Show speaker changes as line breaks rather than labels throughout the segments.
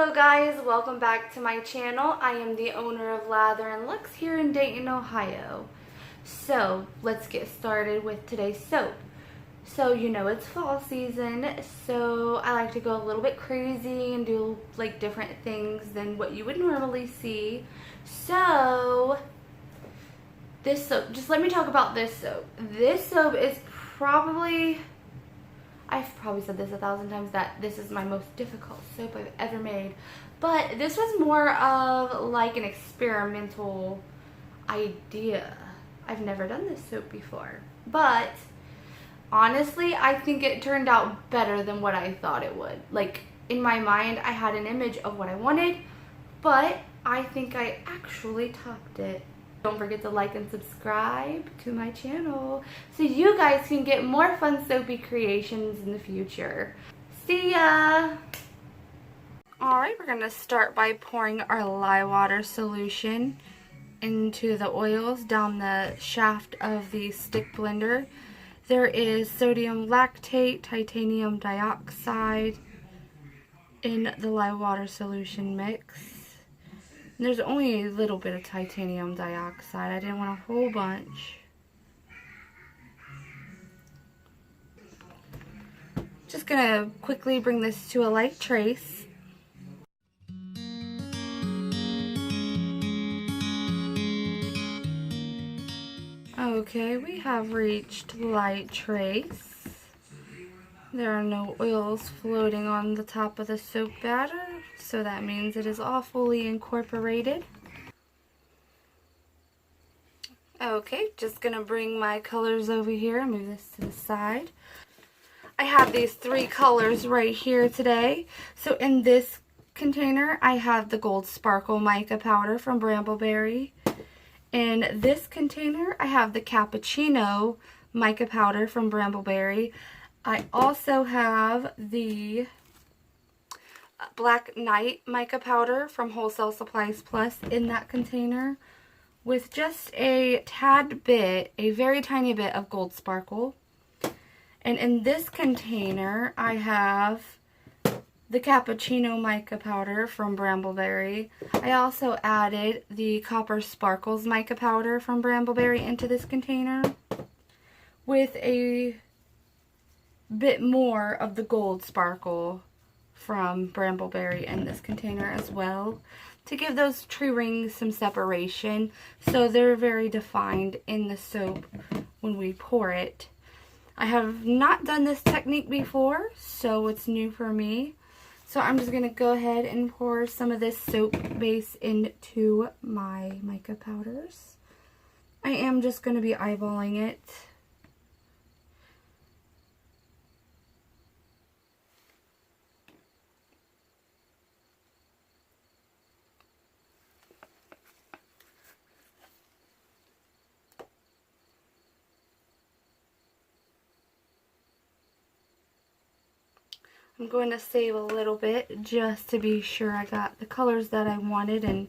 Hello guys, welcome back to my channel. I am the owner of Lather and Lux here in Dayton, Ohio. So let's get started with today's soap. So you know it's fall season, so I like to go a little bit crazy and do like different things than what you would normally see. So this soap, just let me talk about this soap. This soap is probably, I've probably said this 1,000 times, that this is my most difficult soap I've ever made. But this was more of like an experimental idea. I've never done this soap before. But honestly, I think it turned out better than what I thought it would. Like, in my mind, I had an image of what I wanted, but I think I actually topped it. Don't forget to like and subscribe to my channel so you guys can get more fun soapy creations in the future. See ya! Alright, we're going to start by pouring our Lye Water Solution into the oils down the shaft of the stick blender. There is sodium lactate, titanium dioxide in the Lye Water Solution mix. There's only a little bit of titanium dioxide. I didn't want a whole bunch. Just gonna quickly bring this to a light trace. Okay, we have reached light trace. There are no oils floating on the top of the soap batter, so that means it is all fully incorporated. Okay, just gonna bring my colors over here and move this to the side. I have these 3 colors right here today. So in this container, I have the Gold Sparkle Mica Powder from Brambleberry. In this container, I have the Cappaccino Mica Powder from Brambleberry. I also have the Black Knight Mica Powder from Wholesale Supplies Plus in that container, with just a tad bit, a very tiny bit of Gold Sparkle. And in this container, I have the Cappaccino Mica Powder from Brambleberry. I also added the Copper Sparkles Mica Powder from Brambleberry into this container, with a bit more of the Gold Sparkle from Brambleberry in this container as well, to give those tree rings some separation so they're very defined in the soap when we pour it. I have not done this technique before, so it's new for me. So I'm just going to go ahead and pour some of this soap base into my mica powders. I am just going to be eyeballing it. I'm going to save a little bit just to be sure I got the colors that I wanted, and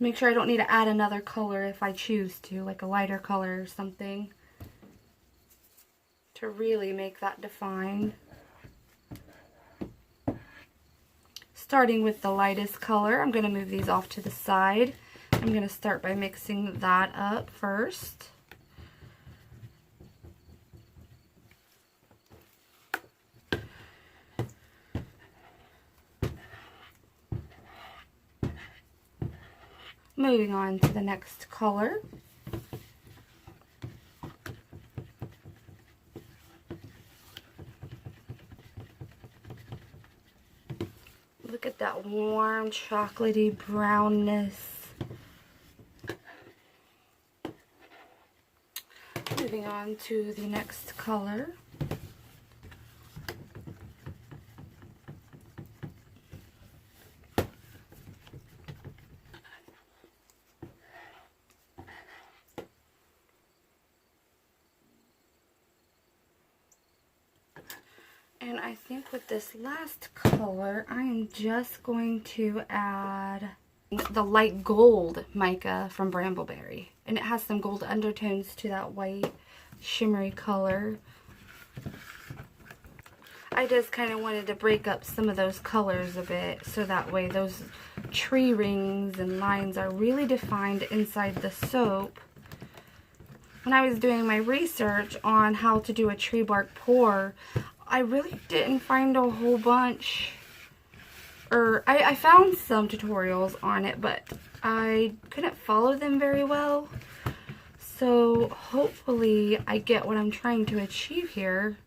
make sure I don't need to add another color if I choose to, like a lighter color or something, to really make that defined. Starting with the lightest color, I'm going to move these off to the side. I'm going to start by mixing that up first. Moving on to the next color. Look at that warm chocolatey brownness. Moving on to the next color. And I think with this last color, I am just going to add the light gold mica from Brambleberry. And it has some gold undertones to that white shimmery color. I just kind of wanted to break up some of those colors a bit so that way those tree rings and lines are really defined inside the soap. When I was doing my research on how to do a tree bark pour, I really didn't find a whole bunch, or I found some tutorials on it, but I couldn't follow them very well. So hopefully I get what I'm trying to achieve here.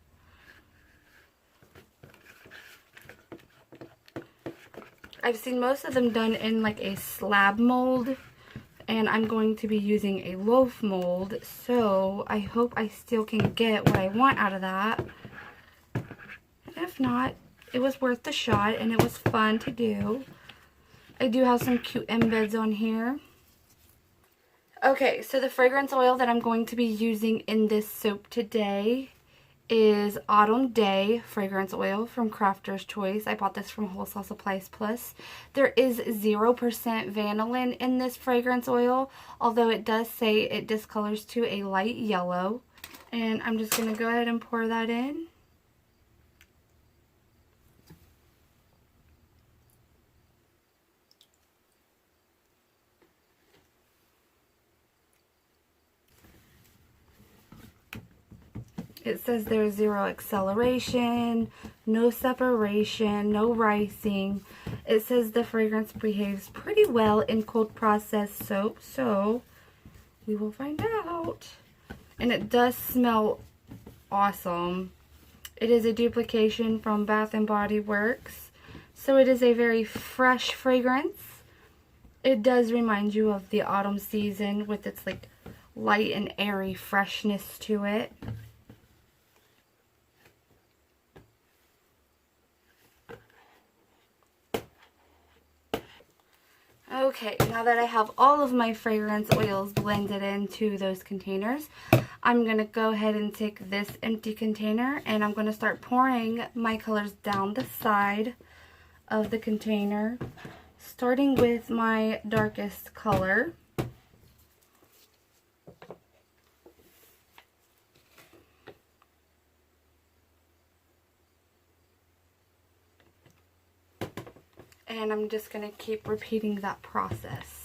I've seen most of them done in like a slab mold, and I'm going to be using a loaf mold, so I hope I still can get what I want out of that. If not, it was worth the shot and it was fun to do. I do have some cute embeds on here. Okay, so the fragrance oil that I'm going to be using in this soap today is Autumn Day fragrance oil from Crafter's Choice. I bought this from Wholesale Supplies Plus. There is 0% vanillin in this fragrance oil, although it does say it discolors to a light yellow. And I'm just going to go ahead and pour that in. It says there's 0 acceleration, no separation, no rising. It says the fragrance behaves pretty well in cold processed soap, so we will find out. And it does smell awesome. It is a duplication from Bath & Body Works, so it is a very fresh fragrance. It does remind you of the autumn season with its like light and airy freshness to it. Okay, now that I have all of my fragrance oils blended into those containers, I'm going to go ahead and take this empty container and I'm going to start pouring my colors down the side of the container, starting with my darkest color. And I'm just going to keep repeating that process.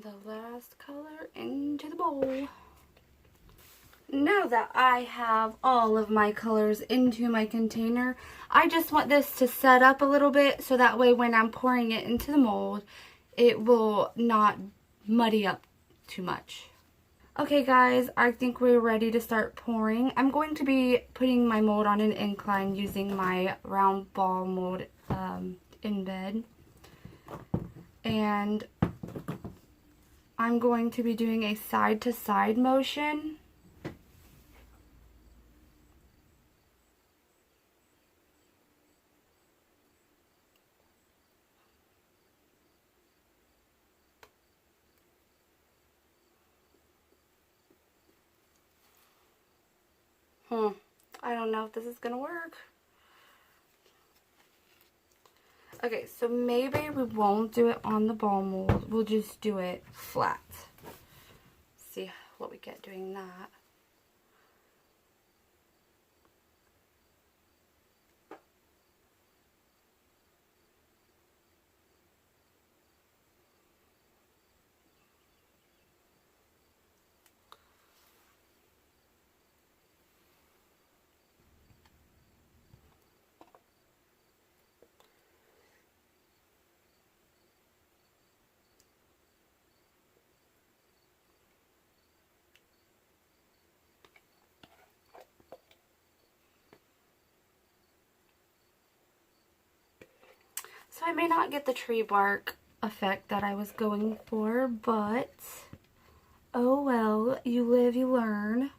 The last color into the bowl. Now that I have all of my colors into my container, I just want this to set up a little bit so that way when I'm pouring it into the mold, it will not muddy up too much. Okay guys, I think we're ready to start pouring. I'm going to be putting my mold on an incline using my round ball mold Embed. And I'm going to be doing a side to side motion. I don't know if this is gonna work. Okay, so maybe we won't do it on the ball mold. We'll just do it flat. See what we get doing that. So I may not get the tree bark effect that I was going for, but oh well, you live, you learn.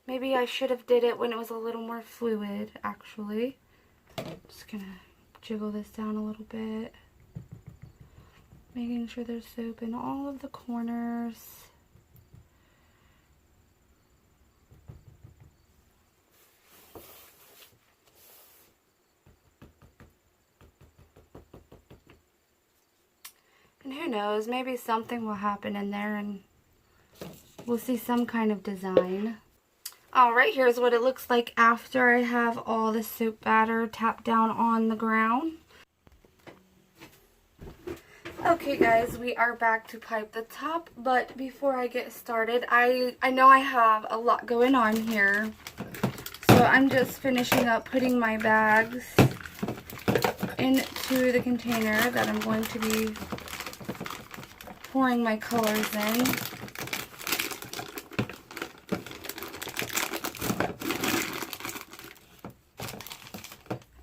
Maybe I should have did it when it was a little more fluid, actually. Just gonna jiggle this down a little bit. Making sure there's soap in all of the corners. And who knows, maybe something will happen in there and we'll see some kind of design. Alright, here's what it looks like after I have all the soap batter tapped down on the ground. Okay guys, we are back to pipe the top, but before I get started, I know I have a lot going on here. So I'm just finishing up putting my bags into the container that I'm going to be pouring my colors in.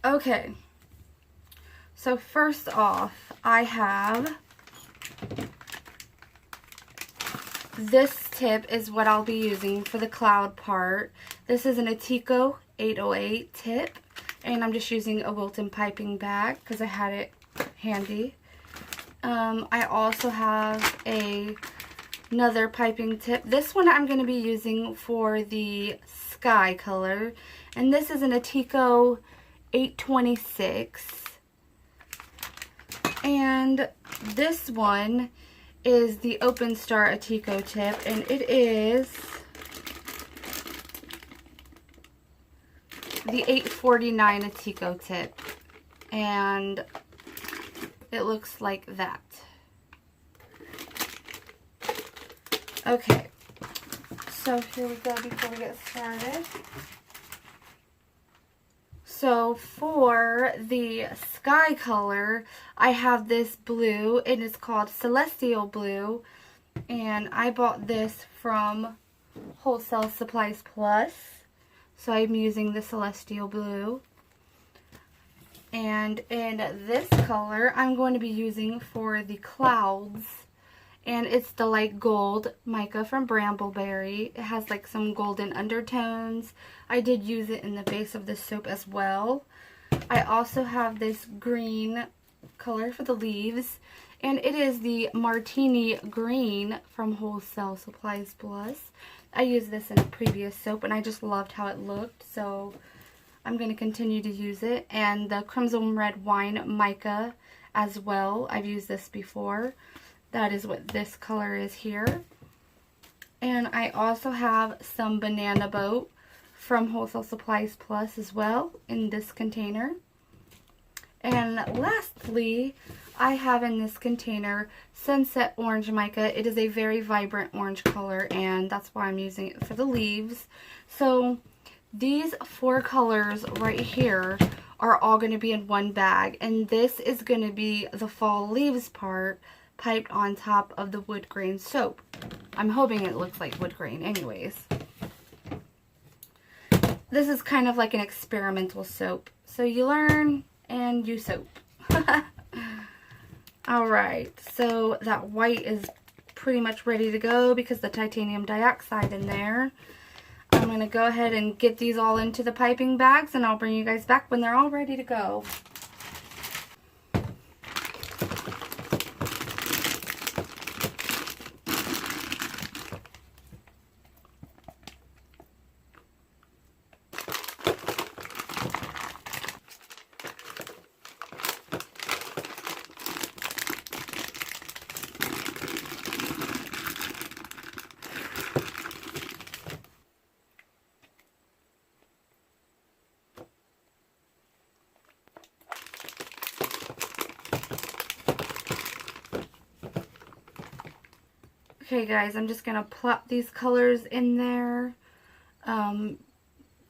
Okay, so first off, I have this tip is what I'll be using for the cloud part. This is an Atico 808 tip, and I'm just using a Wilton piping bag because I had it handy. I also have another piping tip. This one I'm going to be using for the sky color, and this is an Atico 826, and this one is the Open Star Atico tip, and it is the 849 Atico tip, and it looks like that. Okay, so here we go before we get started. So for the sky color, I have this blue, and it's called Celestial Blue, and I bought this from Wholesale Supplies Plus, so I'm using the Celestial Blue. And in this color, I'm going to be using for the clouds, and it's the light gold mica from Brambleberry. It has like some golden undertones. I did use it in the base of the soap as well. I also have this green color for the leaves, and it is the Martini green from Wholesale Supplies Plus. I used this in a previous soap, and I just loved how it looked, so I'm going to continue to use it. And the Crimson Red Wine Mica as well. I've used this before. That is what this color is here. And I also have some Banana Boat from Wholesale Supplies Plus as well in this container. And lastly, I have in this container Sunset Orange Mica. It is a very vibrant orange color, and that's why I'm using it for the leaves. So these 4 colors right here are all going to be in one bag, and this is going to be the fall leaves part piped on top of the wood grain soap. I'm hoping it looks like wood grain anyways. This is kind of like an experimental soap. So you learn and you soap. Alright, so that white is pretty much ready to go because the titanium dioxide in there. I'm going to go ahead and get these all into the piping bags, and I'll bring you guys back when they're all ready to go. Okay guys, I'm just going to plop these colors in there.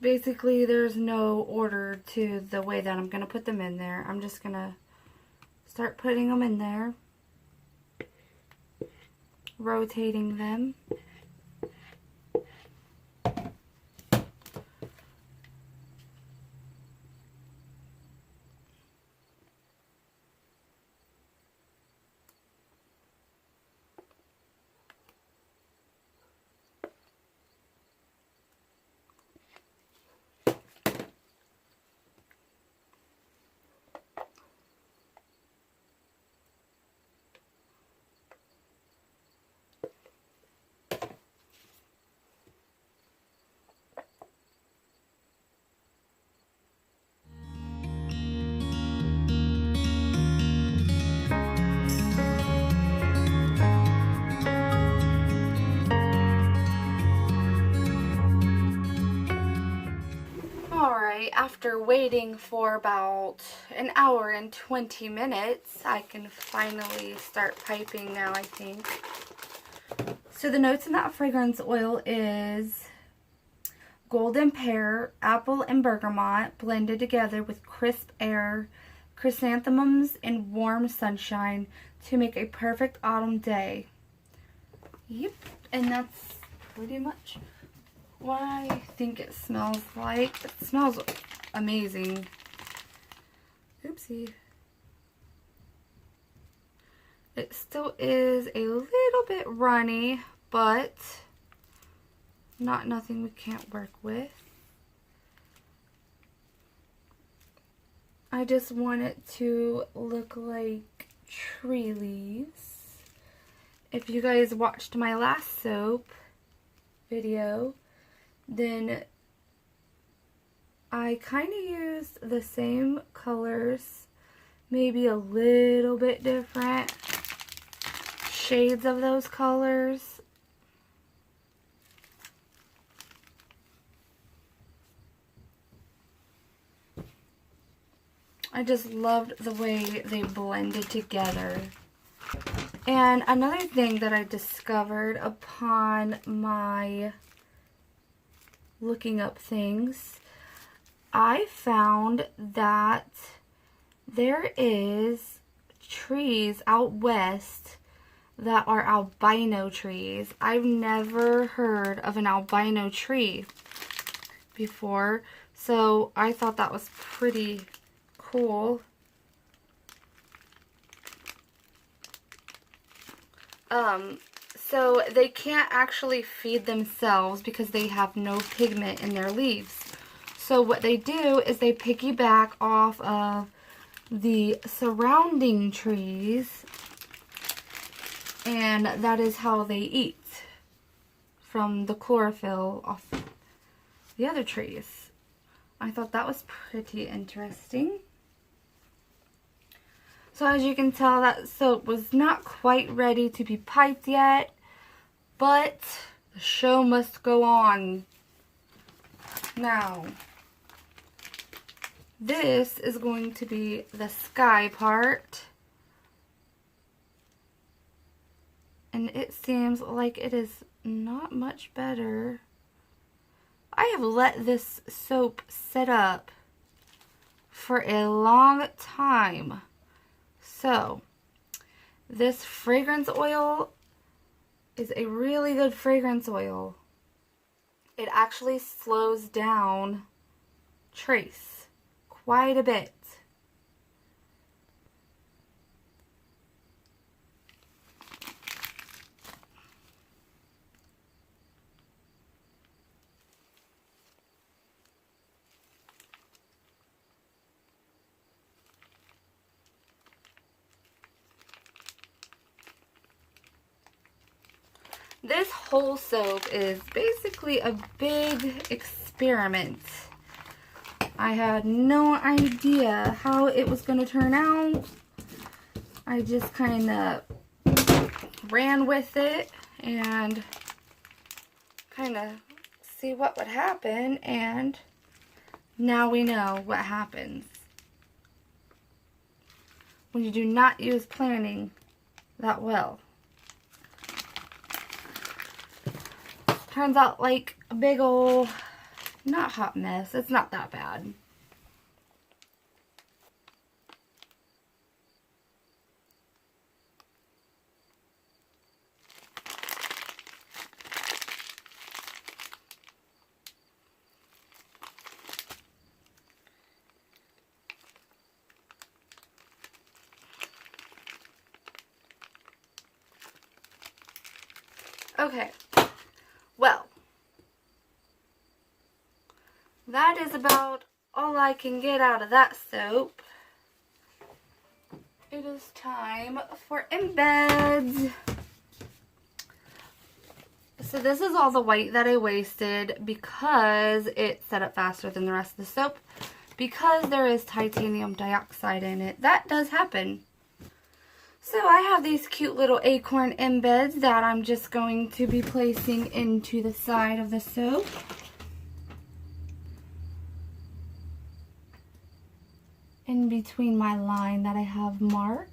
Basically there's no order to the way that I'm going to put them in there. I'm just going to start putting them in there. Rotating them. After waiting for about an hour and 20 minutes, I can finally start piping now, I think. So the notes in that fragrance oil is golden pear, apple, and bergamot blended together with crisp air, chrysanthemums, and warm sunshine to make a perfect autumn day. Yep, and that's pretty much what I think it smells like. It smells amazing. Oopsie. It still is a little bit runny, but not nothing we can't work with. I just want it to look like tree leaves. If you guys watched my last soap video, then I kind of used the same colors, maybe a little bit different shades of those colors. I just loved the way they blended together. And another thing that I discovered upon my looking up things, I found that there is trees out west that are albino trees. I've never heard of an albino tree before, so I thought that was pretty cool. So they can't actually feed themselves because they have no pigment in their leaves. So what they do is they piggyback off of the surrounding trees, and that is how they eat, from the chlorophyll off the other trees. I thought that was pretty interesting. So as you can tell, that soap was not quite ready to be piped yet, but the show must go on. Now, this is going to be the sky part, and it seems like it is not much better. I have let this soap sit up for a long time. So, this fragrance oil is a really good fragrance oil. It actually slows down trace quite a bit. This whole soap is basically a big experiment. I had no idea how it was going to turn out. I just kind of ran with it and kind of see what would happen, and now we know what happens when you do not use planning that well. Turns out like a big old, not hot mess. It's not that bad. Okay, well, that is about all I can get out of that soap. It is time for embeds. So this is all the white that I wasted because it set up faster than the rest of the soap, because there is titanium dioxide in it. That does happen. So I have these cute little acorn embeds that I'm just going to be placing into the side of the soap. In between my line that I have marked.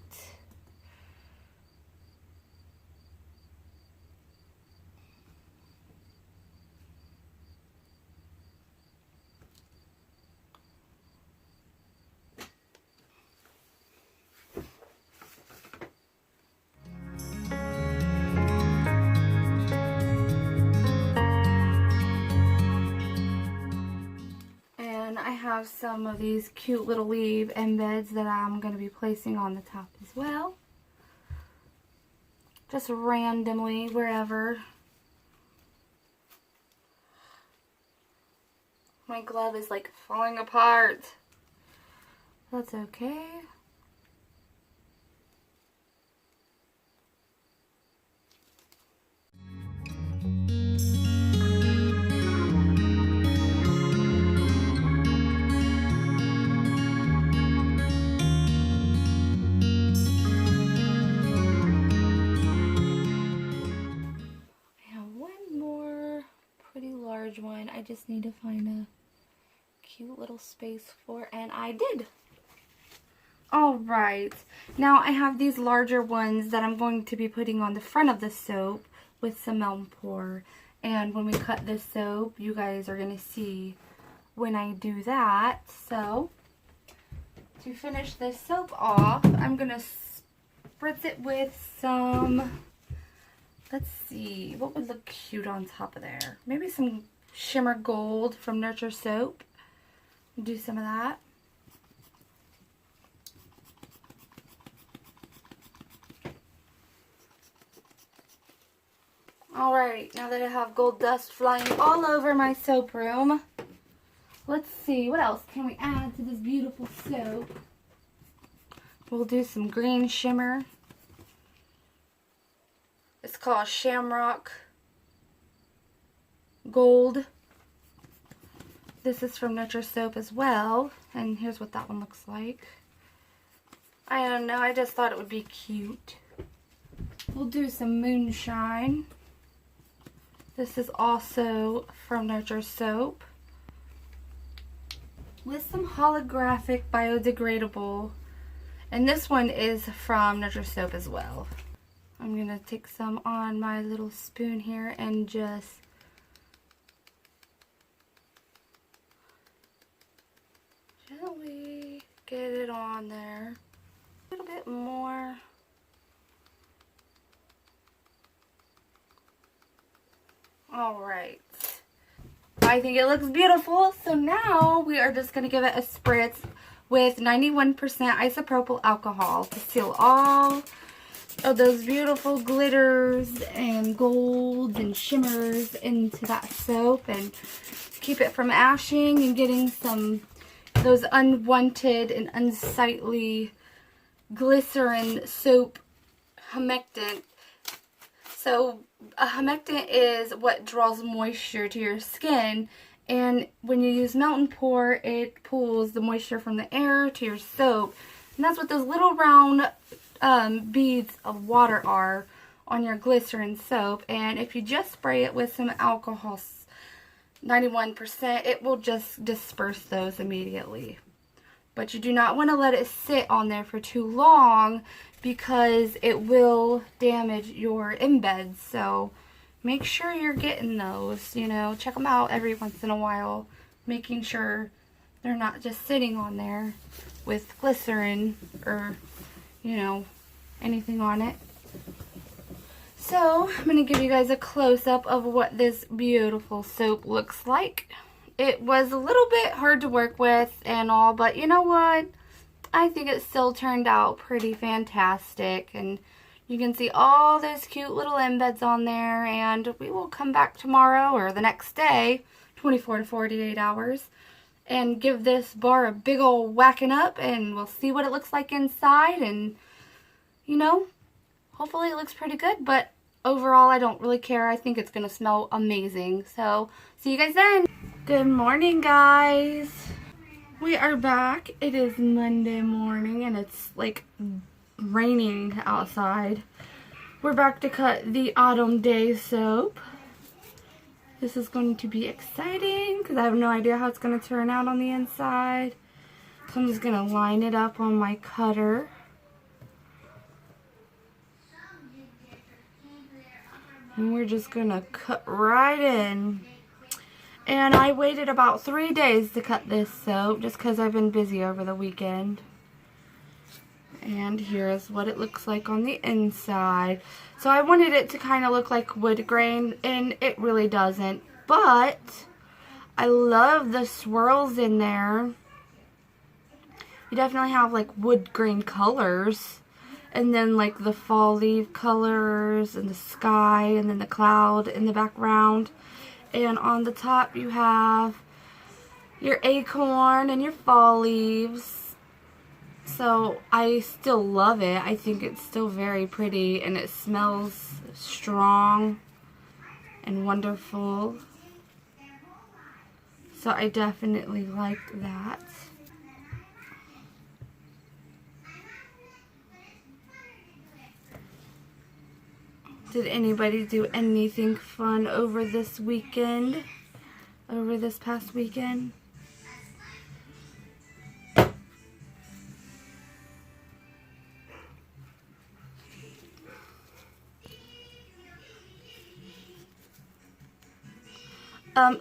I have some of these cute little leaf embeds that I'm going to be placing on the top as well. Just randomly, wherever. My glove is like falling apart. That's okay. One I just need to find a cute little space for, and I did. Alright, now I have these larger ones that I'm going to be putting on the front of the soap with some elm pour, and when we cut this soap you guys are going to see when I do that. So to finish this soap off, I'm going to spritz it with some, let's see, what would look cute on top of there? Maybe some Shimmer Gold from Nurture Soap. Do some of that. Alright, now that I have gold dust flying all over my soap room, let's see, what else can we add to this beautiful soap? We'll do some green shimmer. It's called Shamrock Gold. This is from Nurture Soap as well, and here's what that one looks like. I don't know, I just thought it would be cute. We'll do some Moonshine. This is also from Nurture Soap, with some holographic biodegradable, and this one is from Nurture Soap as well. I'm gonna take some on my little spoon here and just gently get it on there. A little bit more. Alright. I think it looks beautiful. So now we are just going to give it a spritz with 91% isopropyl alcohol to seal all of those beautiful glitters and golds and shimmers into that soap and keep it from ashing and getting some those unwanted and unsightly glycerin soap humectant So humectant is what draws moisture to your skin, and when you use melt and pour, it pulls the moisture from the air to your soap, and that's what those little round beads of water are on your glycerin soap. And if you just spray it with some alcohol, 91%, it will just disperse those immediately. But you do not want to let it sit on there for too long because it will damage your embeds. So make sure you're getting those, you know, check them out every once in a while, making sure they're not just sitting on there with glycerin or, you know, anything on it. So I'm going to give you guys a close-up of what this beautiful soap looks like. It was a little bit hard to work with and all, but you know what? I think it still turned out pretty fantastic. And you can see all those cute little embeds on there. And we will come back tomorrow or the next day, 24 to 48 hours, and give this bar a big old whacking up. And we'll see what it looks like inside. And, you know, hopefully it looks pretty good. But overall, I don't really care. I think it's going to smell amazing. So, see you guys then. Good morning, guys. We are back. It is Monday morning and it's like raining outside. We're back to cut the Autumn Day soap. This is going to be exciting because I have no idea how it's going to turn out on the inside. So I'm just going to line it up on my cutter. And we're just going to cut right in. And I waited about 3 days to cut this soap just because I've been busy over the weekend. And here's what it looks like on the inside. So I wanted it to kind of look like wood grain, and it really doesn't. But I love the swirls in there. You definitely have like wood grain colors. And then like the fall leaf colors and the sky and then the cloud in the background. And on the top you have your acorn and your fall leaves. So I still love it. I think it's still very pretty and it smells strong and wonderful. So I definitely like that. Did anybody do anything fun over this weekend? Over this past weekend?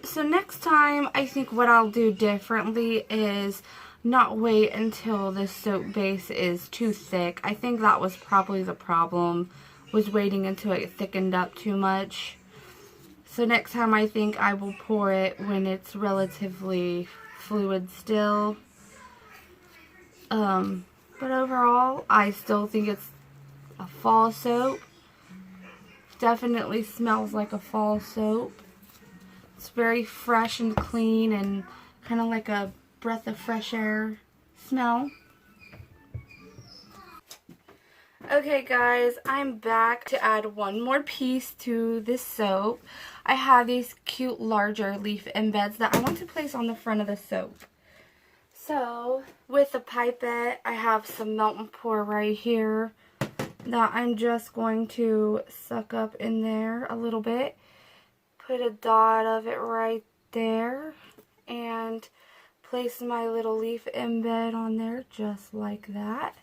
So next time, I think what I'll do differently is not wait until the soap base is too thick. I think that was probably the problem, was waiting until it thickened up too much. So next time I think I will pour it when it's relatively fluid still. But overall, I still think it's a fall soap. Definitely smells like a fall soap. It's very fresh and clean and kind of like a breath of fresh air smell. Okay guys, I'm back to add one more piece to this soap. I have these cute larger leaf embeds that I want to place on the front of the soap. So with the pipette, I have some melt and pour right here that I'm just going to suck up in there a little bit. Put a dot of it right there and place my little leaf embed on there just like that.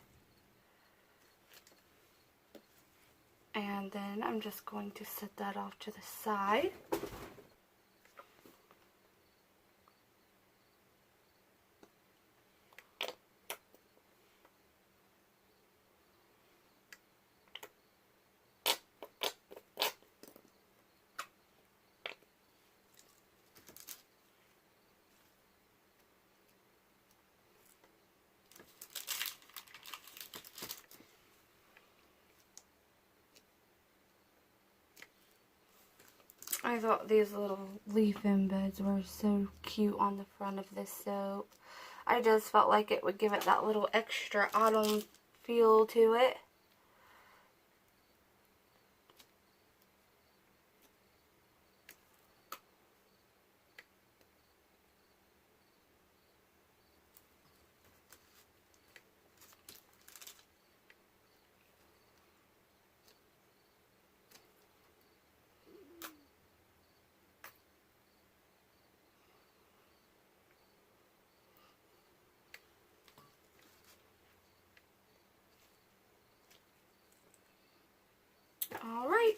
And then I'm just going to set that off to the side. I thought these little leaf embeds were so cute on the front of this soap. I just felt like it would give it that little extra autumn feel to it. right.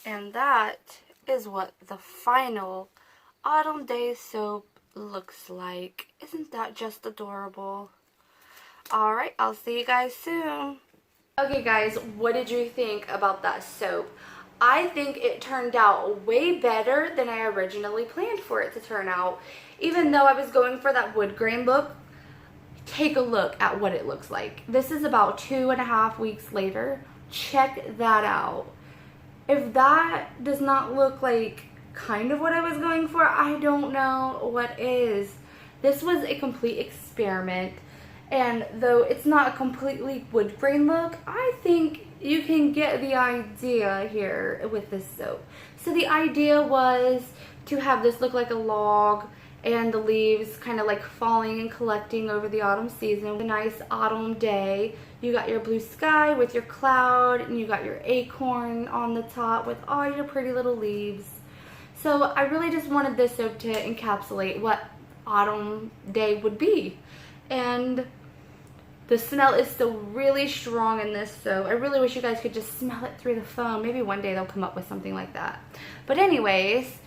And that is what the final Autumn Day soap looks like. Isn't that just adorable? Alright, I'll see you guys soon. Okay guys, what did you think about that soap? I think it turned out way better than I originally planned for it to turn out. Even though I was going for that wood grain look, take a look at what it looks like. This is about 2.5 weeks later. Check that out. If that does not look like kind of what I was going for, I don't know what is. This was a complete experiment, and though it's not a completely wood grain look, I think you can get the idea here with this soap. So the idea was to have this look like a log and the leaves kind of like falling and collecting over the autumn season. A nice autumn day. You got your blue sky with your cloud, and you got your acorn on the top with all your pretty little leaves. So I really just wanted this soap to encapsulate what autumn day would be. And the smell is still really strong in this soap. I really wish you guys could just smell it through the phone. Maybe one day they'll come up with something like that. But anyways,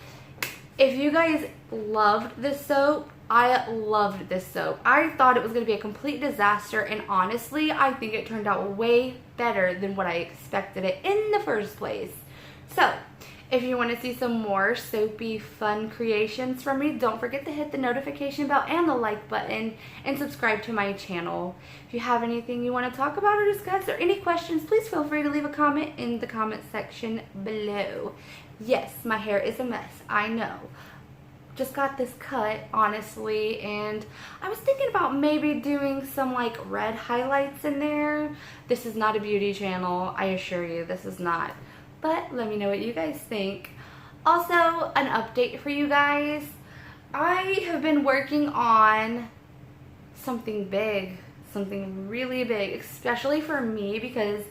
if you guys loved this soap, I loved this soap. I thought it was going to be a complete disaster, and honestly, I think it turned out way better than what I expected it in the first place. So, if you want to see some more soapy fun creations from me, don't forget to hit the notification bell and the like button and subscribe to my channel. If you have anything you want to talk about or discuss or any questions, please feel free to leave a comment in the comment section below. Yes, my hair is a mess, I know. Just got this cut, honestly, and I was thinking about maybe doing some like red highlights in there. This is not a beauty channel, I assure you, this is not. But let me know what you guys think. Also, an update for you guys. I have been working on something big, something really big, especially for me because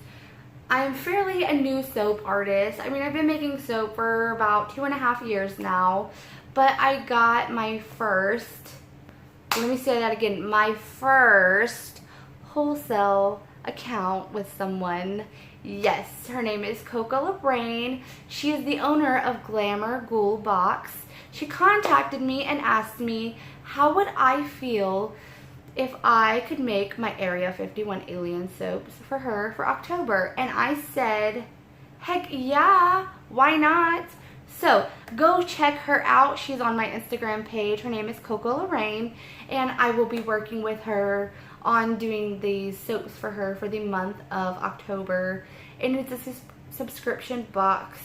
I'm fairly a new soap artist. I mean, I've been making soap for about 2.5 years now, but I got my first, let me say that again, my first wholesale account with someone. Yes, her name is Mica Color. She is the owner of Glamour Ghoul Box. She contacted me and asked me how would I feel if I could make my Area 51 alien soaps for her for October. And I said, heck yeah, why not? So go check her out. She's on my Instagram page. Her name is Mica Color, and I will be working with her on doing these soaps for her for the month of October. And it's a subscription box.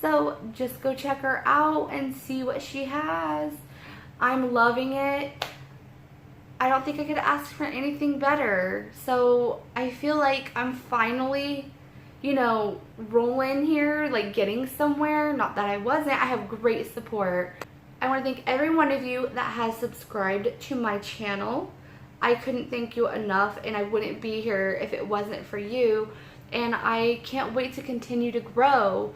So just go check her out and see what she has. I'm loving it. I don't think I could ask for anything better. So I feel like I'm finally, you know, rolling here, like getting somewhere. Not that I wasn't. I have great support. I want to thank every one of you that has subscribed to my channel. I couldn't thank you enough, and I wouldn't be here if it wasn't for you. And I can't wait to continue to grow.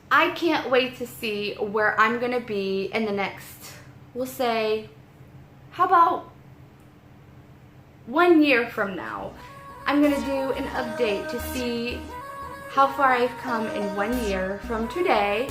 I can't wait to see where I'm going to be in the next, we'll say, how about 1 year from now. I'm going to do an update to see how far I've come in 1 year from today